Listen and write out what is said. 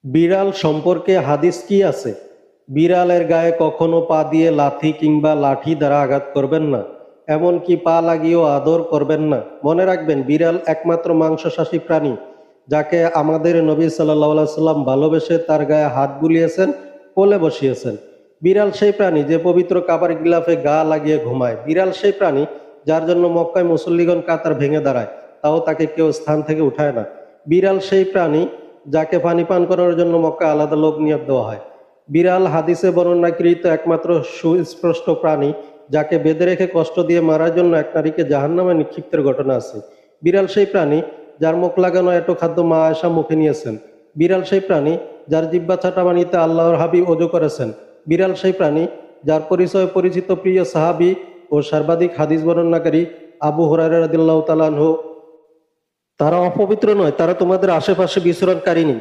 বিড়াল সম্পর্কে হাদিস কি আছে? বিড়ালের গায়ে কখনো পা দিয়ে লাথি কিংবা লাঠি দ্বারা আঘাত করবেন না, এমনকি পা লাগিয়েও আদর করবেন না। মনে রাখবেন, বিড়াল একমাত্র মাংসাশী প্রাণী যাকে আমাদের নবী সাল্লাল্লাহু আলাইহি সাল্লাম ভালোবেসে তার গায়ে হাত বুলিয়েছেন, কোলে বসিয়েছেন। বিড়াল সেই প্রাণী যে পবিত্র কাবার গিলাফে গা লাগিয়ে ঘুমায়। বিড়াল সেই প্রাণী যার জন্য মক্কায় মুসল্লিগণ কাতার ভেঙে দাঁড়ায়, তাও তাকে কেউ স্থান থেকে উঠায় না। বিড়াল সেই প্রাণী যাকে পানি পান করার জন্য মক্কায় আলাদা লোক নিয়োগ দেওয়া হয়। বিড়াল হাদিসে বর্ণনাকৃত একমাত্র সুস্পষ্ট প্রাণী যাকে বেঁধে রেখে কষ্ট দিয়ে মারার জন্য এক নারীকে জাহান্নামে নিক্ষিপ্তের ঘটনা আছে। বিড়াল সেই প্রাণী যার মুখ লাগানো এত খাদ্য মা আয়েশা মুখে নিয়েছেন। বিড়াল সেই প্রাণী যার জিহ্বা চাটা পানিতে আল্লাহর হাবিব ওযু করেছেন। বিড়াল সেই প্রাণী যার পরিচয়ে পরিচিত প্রিয় সাহাবী ও সর্বাধিক হাদিস বর্ণনাকারী আবু হুরায়রা রাদিয়াল্লাহু তাআলা আনহু। তারা অপবিত্র নয়, তারা তোমাদের আশেপাশে বিচরণকারিনী।